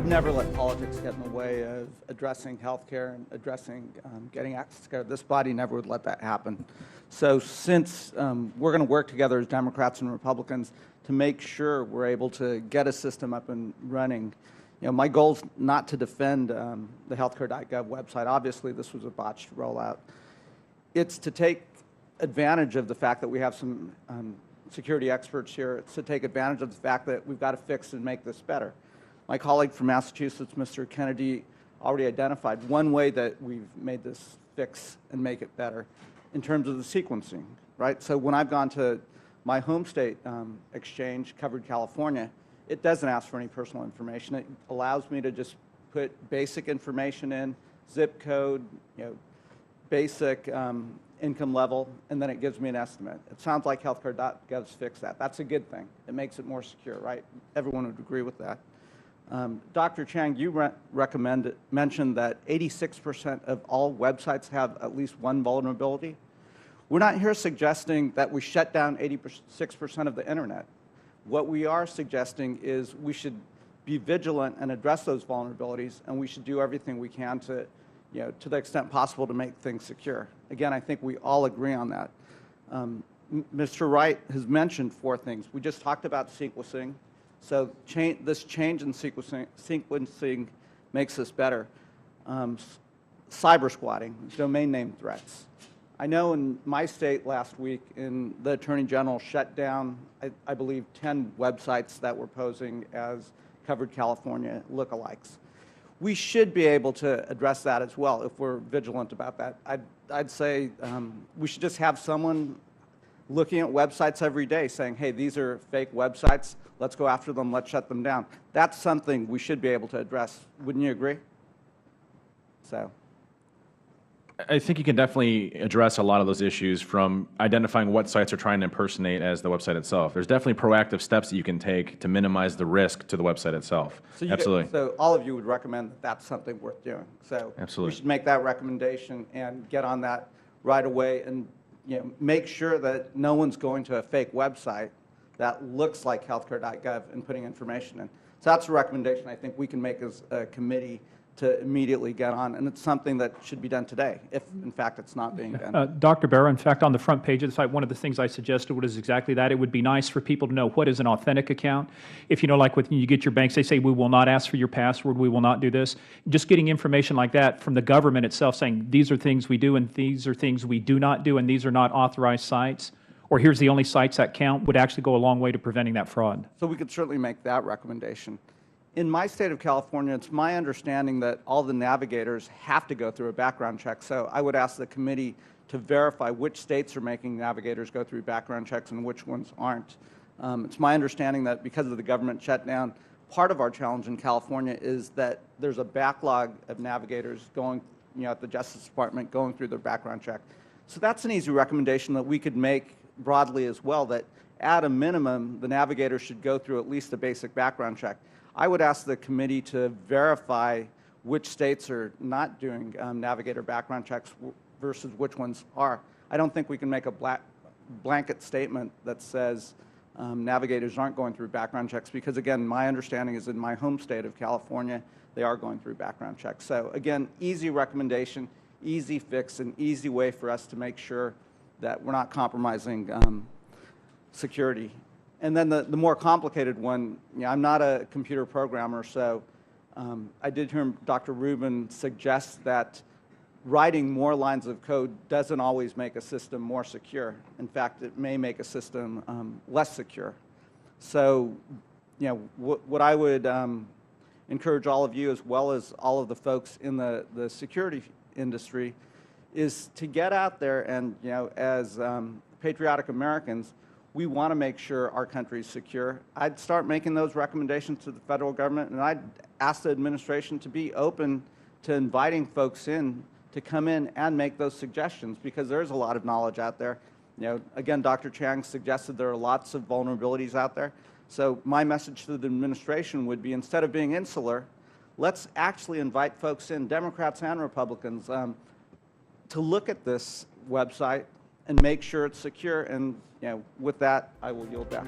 never let politics get in the way of addressing healthcare and addressing getting access to care. This body never would let that happen. So since we're going to work together as Democrats and Republicans to make sure we're able to get a system up and running, my goal is not to defend the Healthcare.gov website. Obviously, this was a botched rollout. It's to take advantage of the fact that we have some security experts here. It's to take advantage of the fact that we've got to fix and make this better. My colleague from Massachusetts, Mr. Kennedy, already identified one way that we've made this fix and make it better in terms of the sequencing, right? So when I've gone to my home state exchange, Covered California, it doesn't ask for any personal information. It allows me to just put basic information in, zip code, basic income level, and then it gives me an estimate. It sounds like Healthcare.gov's fixed that. That's a good thing. It makes it more secure, right? Everyone would agree with that. Dr. Chang, you mentioned that 86% of all websites have at least one vulnerability. We're not here suggesting that we shut down 86% of the internet. What we are suggesting is we should be vigilant and address those vulnerabilities, and we should do everything we can to, to the extent possible, to make things secure. Again, I think we all agree on that. Mr. Wright has mentioned 4 things. We just talked about sequencing. So this change in sequencing makes this better. Cyber squatting, domain name threats. I know in my state last week, the Attorney General shut down, I believe, 10 websites that were posing as Covered California lookalikes. We should be able to address that as well if we're vigilant about that. I'd say we should just have someone looking at websites every day saying, hey, these are fake websites. Let's go after them. Let's shut them down. That's something we should be able to address. Wouldn't you agree? So, I think you can definitely address a lot of those issues from identifying what sites are trying to impersonate as the website itself. There's definitely proactive steps that you can take to minimize the risk to the website itself. So absolutely. So all of you would recommend that that's something worth doing. So absolutely. We should make that recommendation and get on that right away and make sure that no one's going to a fake website that looks like Healthcare.gov and putting information in. So that's a recommendation I think we can make as a committee to immediately get on, and it's something that should be done today, if in fact it's not being done. Dr. Bera, in fact, on the front page of the site, one of the things I suggested was exactly that. It would be nice for people to know what is an authentic account. If like when you get your banks, they say, we will not ask for your password, we will not do this. Just getting information like that from the government itself saying, these are things we do and these are things we do not do and these are not authorized sites, or here's the only sites that count, would actually go a long way to preventing that fraud. So we could certainly make that recommendation. In my state of California, it's my understanding that all the navigators have to go through a background check. So I would ask the committee to verify which states are making navigators go through background checks and which ones aren't. It's my understanding that because of the government shutdown, part of our challenge in California is that there's a backlog of navigators going, at the Justice Department going through their background check. So that's an easy recommendation that we could make broadly as well, that at a minimum, the navigator should go through at least a basic background check. I would ask the committee to verify which states are not doing navigator background checks versus which ones are. I don't think we can make a blanket statement that says navigators aren't going through background checks because, again, my understanding is in my home state of California, they are going through background checks. So, again, easy recommendation, easy fix, an easy way for us to make sure that we're not compromising security. And then the more complicated one, I'm not a computer programmer, so I did hear Dr. Rubin suggest that writing more lines of code doesn't always make a system more secure. In fact, it may make a system less secure. So, what I would encourage all of you, as well as all of the folks in the security industry, is to get out there and, as patriotic Americans, we want to make sure our country is secure. I'd start making those recommendations to the federal government, and I'd ask the administration to be open to inviting folks in to come in and make those suggestions, because there's a lot of knowledge out there. Again, Dr. Chang suggested there are lots of vulnerabilities out there. So my message to the administration would be, instead of being insular, let's actually invite folks in, Democrats and Republicans, to look at this website and make sure it's secure. And with that, I will yield back.